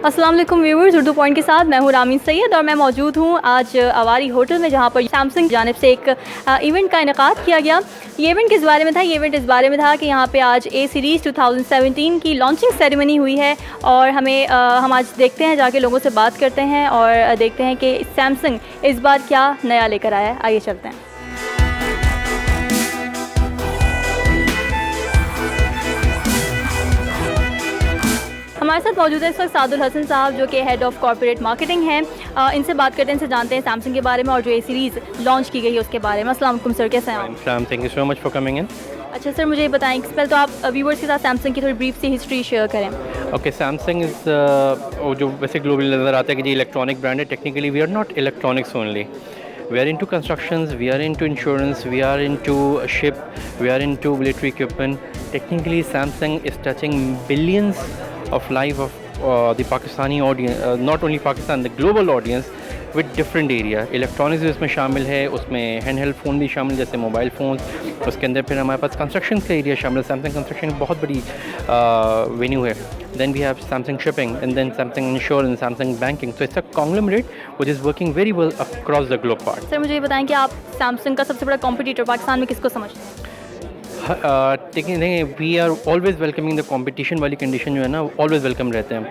अस्सलाम वालेकुम viewers, Urdu point के साथ मैं हूँ रामीन सैयद और मैं मौजूद हूँ आज अवारी होटल में, जहाँ पर सैमसंग की जानिब से एक इवेंट का इनेकाद किया गया। ये इवेंट किस बारे में था? ये इवेंट इस बारे में था कि यहाँ पे आज ए सीरीज़ 2017 की लॉन्चिंग सेरेमनी हुई है और हम आज देखते हैं, जाके लोगों से बात करते हैं और देखते हैं कि सैमसंग इस बार क्या नया लेकर आया है। आइए चलते हैं। हमारे साथ मौजूद है इस वक्त सादुल हसन साहब, जो कि हेड ऑफ़ कॉर्पोरेट मार्केटिंग हैं। इनसे बात करते हैं, इनसे जानते हैं सैमसंग के बारे में और जो ए सीरीज़ लॉन्च की गई है उसके बारे में। अस्सलाम वालेकुम सर, कैसे हैं आप? Thank you so much for coming in. अच्छा सर, मुझे बताएं पहले तो आप व्यूवर्स के साथ सैमसंग की थोड़ी ब्रीफ सी हिस्ट्री शेयर करें। ओके, सैमसंग इज़ जो वैसे ग्लोबली नज़र आता है कि जी इलेक्ट्रॉनिक ब्रांड है। Technically we are not electronics only, we are into constructions, we are into insurance, we are into ship, we are into military equipment. Technically Samsung is touching billions of life of the Pakistani audience, not only Pakistan, the global audience with different area. Electronics भी उसमें शामिल है, उसमें hand held phone भी शामिल, जैसे mobile phone. उसके अंदर फिर हमारे पास कंस्ट्रक्शन का एरिया शामिल है। सैमसंग कंस्ट्रक्शन बहुत बड़ी वेन्यू है। Then we have Samsung Shipping, and then Samsung Insurance, Samsung Banking. So it's a conglomerate which is working very well across the globe part. Sir मुझे ये बताएं कि आप सैमसंग का सबसे बड़ा कॉम्पिटिटर पाकिस्तान में किसको समझते हैं? देखिए, we are always welcoming the competition वाली कंडीशन जो है ना, ऑलवेज़ वेलकम रहते हैं।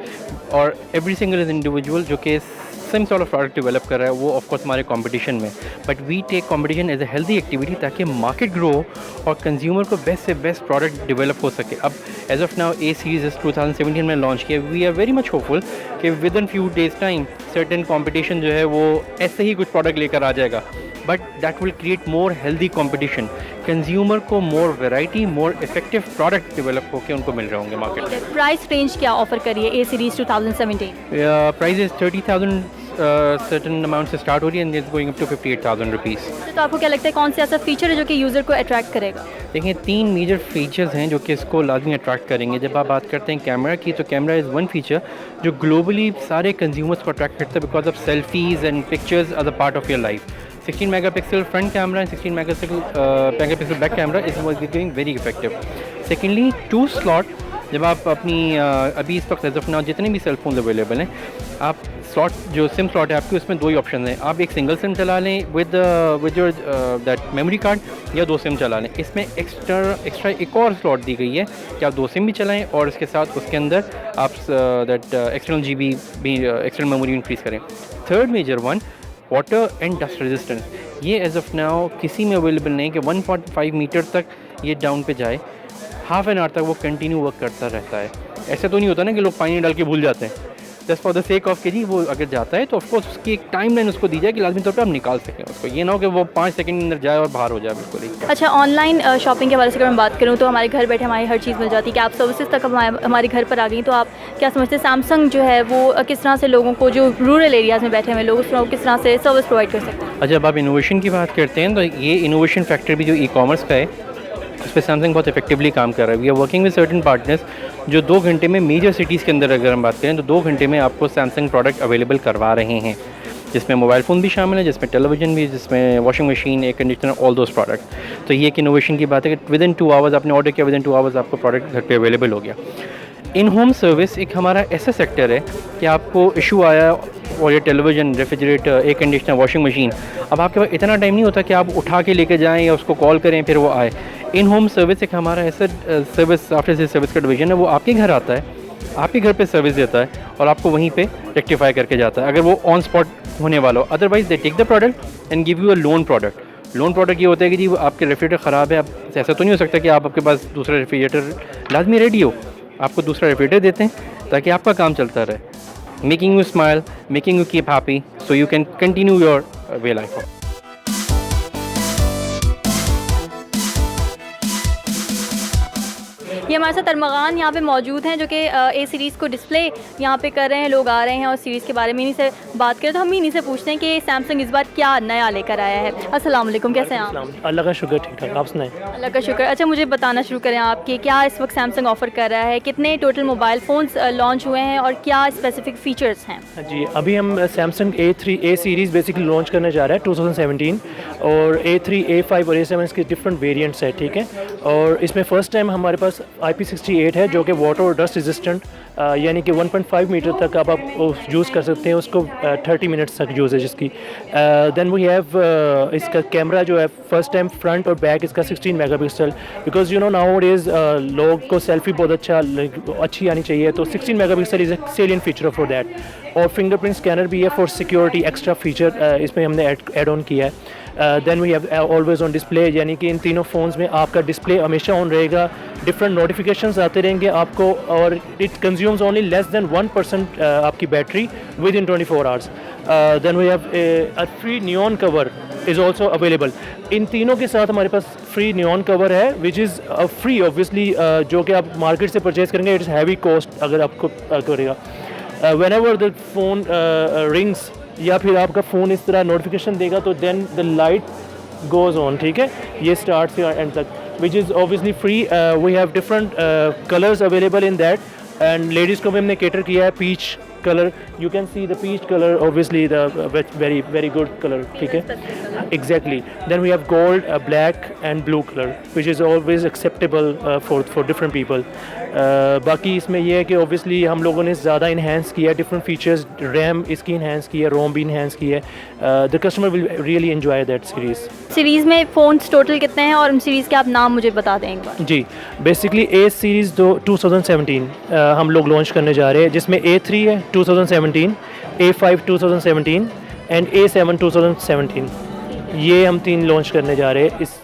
और एवरी सिंगल इंडिविजुअल जो कि same sort of product develop कर रहा है, वो ऑफ कोर्स हमारे कंपटीशन में। But we take competition as a healthy activity, ताकि मार्केट ग्रो और कंज्यूमर को बेस्ट से बेस्ट प्रोडक्ट डेवलप हो सके। अब as of now a series 2017 में लॉन्च किया। We are very much hopeful कि within few days time certain competition जो है वो ऐसे ही कुछ प्रोडक्ट लेकर आ जाएगा, but that will create more healthy competition. Consumer को more variety, more effective product develop होकर उनको मिल रहे होंगे मार्केट में। प्राइस रेंज क्या ऑफर करिए A series 2017? Price is 30,000 certain amount से स्टार्ट हो रही है, and it's going up to 58,000 rupees. तो आपको क्या लगता है कौन सा ऐसा फीचर है जो कि यूज़र को अट्रैक्ट करेगा? देखिए, 3 मेजर फीचर्स हैं जो कि इसको लाजमी अट्रैक्ट करेंगे। जब आप बात करते हैं कैमरा की, तो कैमरा इज़ वन फीचर जो ग्लोबली सारे कंज्यूमर्स को अट्रैक्ट करता है, because of selfies and pictures are the part of your life. 16 megapixel front camera and 16 megapixel back camera is going very effective. Secondly, 2 slot. जब आप अपनी अभी इस वक्त एज ऑफ नाउ जितने भी सेल फोन अवेलेबल हैं, आप स्लॉट जो सिम स्लॉट है आपकी, उसमें 2 ही ऑप्शन हैं। आप एक सिंगल सिम चला लें with your that memory card, या 2 सिम चला लें। इसमें एक्स्ट्रा एक और स्लॉट दी गई है कि आप 2 सिम भी चलाएं और इसके साथ उसके अंदर आप दैट एक्सटर्नल GB भी एक्सटर्नल मेमोरी इंक्रीज़ करें। Third major one, water and dust resistance. ये एज ऑफ नाउ किसी में अवेलेबल नहीं कि 1.5 मीटर तक ये डाउन पे जाए। हाफ एन आवर तक वो कंटिन्यू वर्क करता रहता है। ऐसा तो नहीं होता ना कि लोग पानी डाल के भूल जाते हैं। Just for the sake of के जी वो अगर जाता है तो ऑफकोर्स उसकी एक टाइम लाइन उसको दी जाए कि लाजमी तौर पर आप निकाल सकें उसको। ये ना हो कि वो 5 सेकंड अंदर जाए और बाहर हो जाए बिल्कुल ही। अच्छा, ऑनलाइन शॉपिंग के बारे से अगर मैं बात करूँ तो हमारे घर बैठे हमारी हर चीज़ मिल जाती है कि आप सर्विसेज तक हमारे घर पर आ गई। तो आप क्या समझते हैं सैमसंग जो है वो किस तरह से लोगों को, जो रूरल एरियाज़ में बैठे हुए लोग, उसको किस तरह से सर्विस प्रोवाइड कर सकते हैं? अच्छा, जब आप इनोवेशन की बात करते हैं तो ये इनोवेशन फैक्टर भी जो ई-कॉमर्स का है, उस पर सैमसंग बहुत इफेक्टिवली काम कर रहा है। We are working with certain partners जो 2 घंटे में मेजर सिटीज़ के अंदर अगर हम बात करें तो 2 घंटे में आपको सैमसंग प्रोडक्ट अवेलेबल करवा रहे हैं, जिसमें मोबाइल फ़ोन भी शामिल है, जिसमें टेलीविज़न भी, जिसमें washing machine, air conditioner, all those product. तो ये एक इनोवेशन की बात है कि विद इन 2 आवर्स आपने ऑर्डर किया, विद इन 2 आवर्स आपको प्रोडक्ट घर पे अवेलेबल हो गया। इन होम सर्विस एक हमारा ऐसा सेक्टर है कि आपको इशू आया और ये television, refrigerator, air conditioner, washing machine, अब आपके पास इतना टाइम नहीं होता कि आप उठा के लेके जाएँ या उसको कॉल करें फिर वो आए। इन होम सर्विस एक हमारा ऐसा सर्विस, आफ्टर सेल सर्विस का डिवीज़न है। वो आपके घर आता है, आपके घर पे सर्विस देता है और आपको वहीं पे रेक्टिफाई करके जाता है अगर वो ऑन स्पॉट होने वाला हो। Otherwise they take the product and give you a loan product. Loan product ये होता है कि जी आपके रेफ्रिजरेटर ख़राब है, अब ऐसा तो नहीं हो सकता कि आपके पास दूसरा रेफ्रिजरेटर लाजमी रेडी हो। आपको दूसरा रेफ्रिजरेटर देते हैं ताकि आपका काम चलता रहे, making you smile, making you keep happy, so you can continue your way life. ये हमारे साथ अरमगान यहाँ पे मौजूद हैं जो कि ए सीरीज़ को डिस्प्ले यहाँ पे कर रहे हैं। लोग आ रहे हैं और सीरीज़ के बारे में इन्हीं से बात करें तो हम इन्हीं से पूछते हैं कि सैमसंग इस बार क्या नया लेकर आया है। अस्सलाम वालेकुम, कैसे हैं आप? अल्लाह का शुक्र, ठीक ठाक, आप सुनाएं? अल्लाह का शुक्र। अच्छा, मुझे बताना शुरू करें आप कि क्या इस वक्त सैमसंग ऑफ़र कर रहा है, कितने टोटल मोबाइल फ़ोन्स लॉन्च हुए हैं और क्या स्पेसिफिक फ़ीचर्स हैं? जी, अभी हम Samsung A series basically launch करने जा रहे हैं 2017, और A3, A5 और A7 इसके डिफरेंट वेरिएंट्स हैं, ठीक है। और इसमें फ़र्स्ट टाइम हमारे पास IP68 है जो कि वाटर और डस्ट रेजिस्टेंट यानी कि 1.5 मीटर तक आप यूज़ कर सकते हैं उसको 30 मिनट्स तक यूज़ है जिसकी। देन वी हैव इसका कैमरा जो है फर्स्ट टाइम फ्रंट और बैक इसका 16 megapixel, because you know now is लोग को सेल्फी बहुत अच्छी आनी चाहिए, तो 16 megapixel is a salient feature for that. और फिंगरप्रिंट स्कैनर भी है फॉर सिक्योरिटी, एक्स्ट्रा फीचर इसमें हमने ऐड ऑन किया है। Then we have always on display, यानी कि इन तीनों फ़ोन्स में आपका डिस्प्ले हमेशा ऑन रहेगा, डिफरेंट नोटिफिकेशंस आते रहेंगे आपको, और it consumes only less than 1% आपकी battery within 24 hours. Then we have a free neon cover is also available. इन तीनों के साथ हमारे पास फ्री नियॉन कवर है विच इज़ फ्री ऑब्वियसली, जो कि आप मार्केट से परचेज़ करेंगे इट्स हैवी कॉस्ट अगर आपको करेगा। whenever the phone rings या फिर आपका फ़ोन इस तरह नोटिफिकेशन देगा तो then the light goes on, ठीक है, ये स्टार्ट से एंड तक, which is obviously free. We have different colours available in that, and ladies को भी हमने केटर किया है peach colour, you can see the peach colour obviously the very very good colour, ठीक है, exactly. Then we have gold, black and blue colour which is always acceptable for different people. बाकी इसमें यह है कि obviously हम लोगों ने ज़्यादा इन्हेंस किया, डिफरेंट फीचर्स, रैम इसकी इन्हेंस की है, रोम भी इन्हेंस की है। The customer will really enjoy that series में फ़ोन्स टोटल कितने हैं और उन सीरीज़ के आप नाम मुझे बता दें एक बार। जी, बेसिकली ए सीरीज़ 2017 हम लोग लॉन्च करने जा रहे हैं, जिसमें A3 है 2017, A5 2017 एंड A7 2017, ये हम 3 लॉन्च करने जा रहे हैं। इस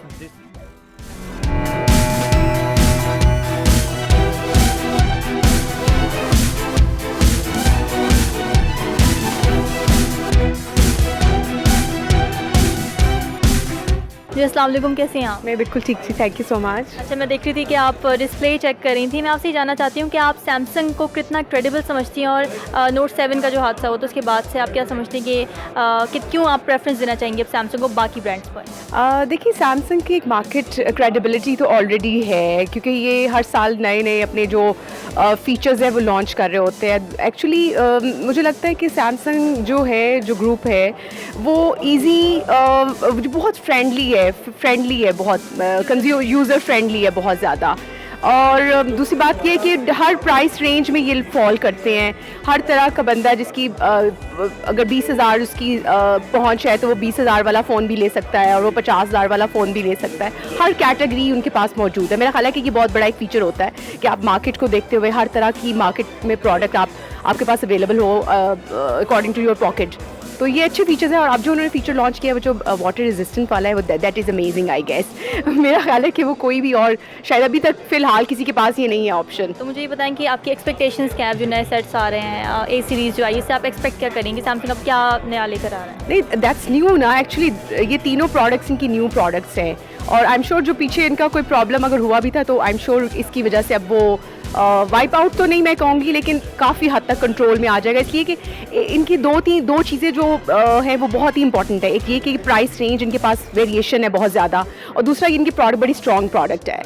जी अस्सलाम वालेकुम, कैसे हैं आप? मैं बिल्कुल ठीक थी, थैंक यू सो मच। अच्छा, मैं देख रही थी कि आप डिस्प्ले चेक कर रही थी। मैं आपसे जानना चाहती हूँ कि आप सैमसंग को कितना क्रेडिबल समझती हैं, और नोट 7 का जो हादसा हुआ तो उसके बाद से आप क्या समझती हैं कि क्यों आप प्रेफरेंस देना चाहेंगे अब सैमसंग को बाकी ब्रांड्स पर? देखिए, सैमसंग की एक मार्केट क्रेडिबिलिटी तो ऑलरेडी है, क्योंकि ये हर साल नए नए अपने जो फीचर्स हैं वो लॉन्च कर रहे होते हैं। एक्चुअली मुझे लगता है कि सैमसंग जो है, जो ग्रुप है, वो ईजी, बहुत फ्रेंडली है बहुत, कंज्यूमर यूज़र फ्रेंडली है बहुत ज़्यादा। और दूसरी बात ये है कि हर प्राइस रेंज में ये फॉल करते हैं। हर तरह का बंदा जिसकी अगर 20,000 उसकी पहुंच है तो वो 20,000 वाला फ़ोन भी ले सकता है, और वो 50,000 वाला फ़ोन भी ले सकता है। हर कैटेगरी उनके पास मौजूद है। मेरा ख्याल है कि ये बहुत बड़ा एक फ़ीचर होता है कि आप मार्केट को देखते हुए हर तरह की मार्केट में प्रोडक्ट आपके पास अवेलेबल हो अकॉर्डिंग टू योर पॉकेट। तो ये अच्छे फीचर्स हैं। और अब जो उन्होंने फीचर लॉन्च किया है वो जो वाटर रेजिस्टेंट वाला है, वो that is amazing I guess. मेरा ख्याल है कि वो कोई भी और शायद अभी तक फ़िलहाल किसी के पास ये नहीं है ऑप्शन। तो मुझे ये बताएं कि आपकी एक्सपेक्टेशंस क्या है, जो नए सेट्स आ रहे हैं, ए सीरीज़ जो आई, इससे आप एक्सपेक्ट क्या करेंगे? सैमसंग अब क्या नया लेकर आ रहा है? नहीं, दैट्स न्यू ना, एक्चुअली ये तीनों प्रोडक्ट्स इनकी न्यू प्रोडक्ट्स हैं, और आई एम श्योर जो पीछे इनका कोई प्रॉब्लम अगर हुआ भी था तो आई एम श्योर इसकी वजह से अब वो वाइप आउट तो नहीं मैं कहूँगी, लेकिन काफ़ी हद तक कंट्रोल में आ जाएगा। इसलिए कि इनकी दो चीज़ें जो हैं वो बहुत ही इंपॉर्टेंट है। एक ये कि प्राइस रेंज इनके पास वेरिएशन है बहुत ज़्यादा, और दूसरा इनकी प्रोडक्ट बड़ी स्ट्रॉन्ग प्रोडक्ट है।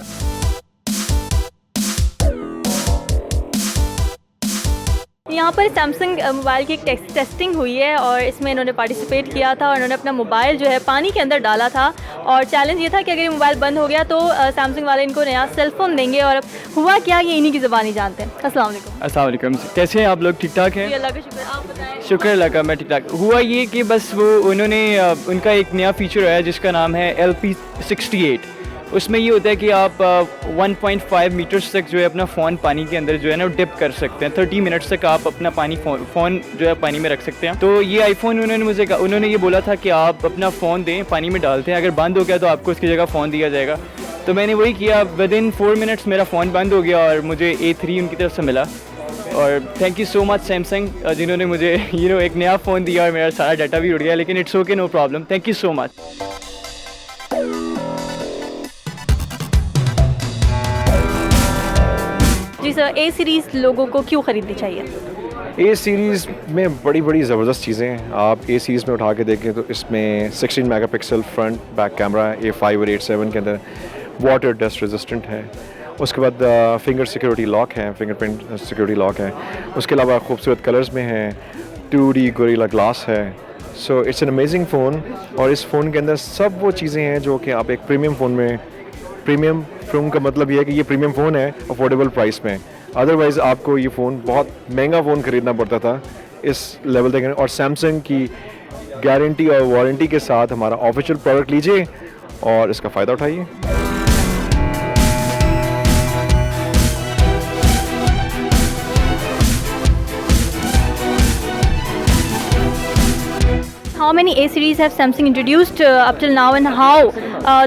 यहाँ पर सैमसंग मोबाइल की एक टेस्टिंग हुई है, और इसमें इन्होंने पार्टिसिपेट किया था, और इन्होंने अपना मोबाइल जो है पानी के अंदर डाला था, और चैलेंज ये था कि अगर ये मोबाइल बंद हो गया तो सैमसंग वाले इनको नया सेल फ़ोन देंगे। और अब हुआ क्या, ये इन्हीं की ज़बान ही जानते हैं। अस्सलाम वालेकुम। अस्सलाम वालेकुम, कैसे हैं आप लोग? ठीक ठाक हैं? जी अल्लाह का शुक्र, आप बताएं। शुक्र अल्लाह का, मैं ठीक ठाक। हुआ ये कि बस वो उन्होंने उनका एक नया फीचर है जिसका नाम है LP68। उसमें ये होता है कि आप 1.5 मीटर्स तक जो है अपना फ़ोन पानी के अंदर जो है ना डिप कर सकते हैं। 30 मिनट्स तक आप अपना फ़ोन जो है पानी में रख सकते हैं। तो ये आईफोन उन्होंने ये बोला था कि आप अपना फ़ोन दें, पानी में डालते हैं, अगर बंद हो गया तो आपको उसकी जगह फ़ोन दिया जाएगा। तो मैंने वही किया, विद इन 4 मिनट्स मेरा फ़ोन बंद हो गया और मुझे A3 उनकी तरफ से मिला। और thank you so much Samsung, जिन्होंने मुझे एक नया फ़ोन दिया और मेरा सारा डाटा भी उड़ गया, लेकिन it's okay, no problem, thank you so much. जी सर, ए सीरीज़ लोगों को क्यों ख़रीदनी चाहिए? ए सीरीज़ में बड़ी बड़ी ज़बरदस्त चीज़ें हैं। आप ए सीरीज़ में उठा के देखें तो इसमें 16 मेगापिक्सल फ्रंट बैक कैमरा है A5 और A7 के अंदर, वाटर डस्ट रेजिस्टेंट है। उसके बाद फिंगर सिक्योरिटी लॉक है, फिंगरप्रिंट सिक्योरिटी लॉक है। उसके अलावा खूबसूरत कलर्स में है, 2D गोरिल्ला ग्लास है। So it's an amazing phone, और इस फ़ोन के अंदर सब वो चीज़ें हैं जो कि आप एक प्रीमियम फ़ोन में, प्रीमियम फ़ोन का मतलब ये है कि ये प्रीमियम फ़ोन है अफोर्डेबल प्राइस में। अदरवाइज़ आपको ये फ़ोन बहुत महंगा फ़ोन ख़रीदना पड़ता था इस लेवल तक। और सैमसंग की गारंटी और वारंटी के साथ हमारा ऑफिशियल प्रोडक्ट लीजिए और इसका फ़ायदा उठाइए। How many A series have Samsung introduced up till now, and how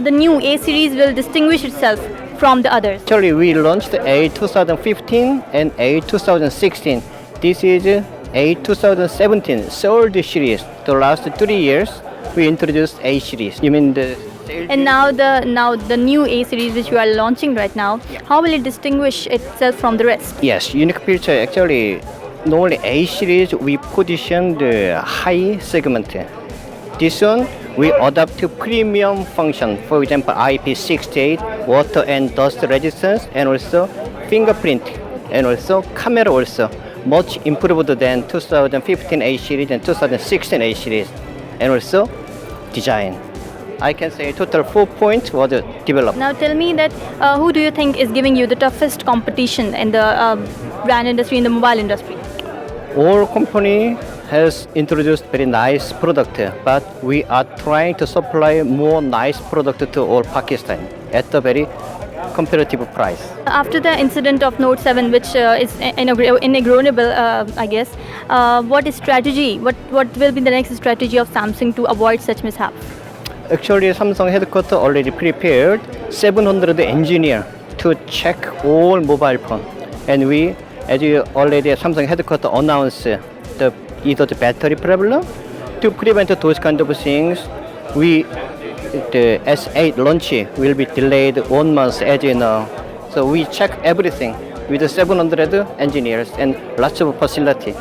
the new A series will distinguish itself from the others? Actually, we launched A 2015 and A 2016. This is A 2017 sold series. The last 3 years, we introduced A series. You mean the And now the new A series which you are launching right now, how will it distinguish itself from the rest? Yes, unique feature. Actually, normally A series we position the high segment. This one we adapt to premium function. For example, IP68, water and dust resistance, and also fingerprint, and also camera also much improved than 2015 A series and 2016 A series, and also design. I can say total 4 points was developed. Now tell me that who do you think is giving you the toughest competition in the brand industry, in the mobile industry? Our company has introduced very nice product, but we are trying to supply more nice product to all Pakistan at a very competitive price. After the incident of Note 7, which is inignorable, I guess, what is strategy? What will be the next strategy of Samsung to avoid such mishaps? Actually, Samsung headquarters already prepared 700 engineers to check all mobile phone, and we, as you already Samsung headquarters announced, either the battery problem. To prevent those kind of things, the S8 launch will be delayed 1 month, as you know. So we check everything with the 700 engineers and lots of facility.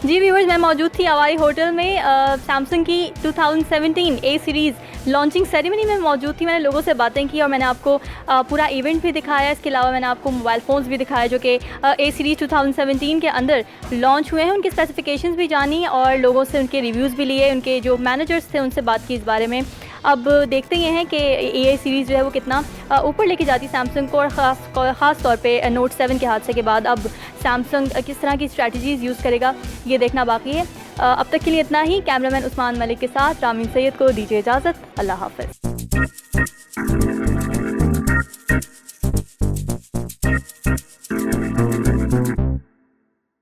जी viewers, मैं मौजूद थी Avari hotel में Samsung की 2017 ए series launching ceremony में मौजूद थी। मैंने लोगों से बातें की और मैंने आपको पूरा इवेंट भी दिखाया। इसके अलावा मैंने आपको मोबाइल फ़ोन्स भी दिखाए जो कि ए सीरीज़ 2017 के अंदर लॉन्च हुए हैं। उनके स्पेसिफिकेशंस भी जानी और लोगों से उनके रिव्यूज़ भी लिए। उनके जो मैनेजर्स थे उनसे बात की इस बारे में। अब देखते ये हैं कि ए सीरीज़ जो है वो कितना ऊपर लेके जाती सैमसंग को, और ख़ास तौर पे नोट 7 के हादसे के बाद अब सैमसंग किस तरह की स्ट्रैटेजीज़ यूज़ करेगा, ये देखना बाकी है। अब तक के लिए इतना ही। कैमरामैन उस्मान मलिक के साथ रामीन सैयद को दीजिए इजाज़त। अल्लाह हाफ़िज़।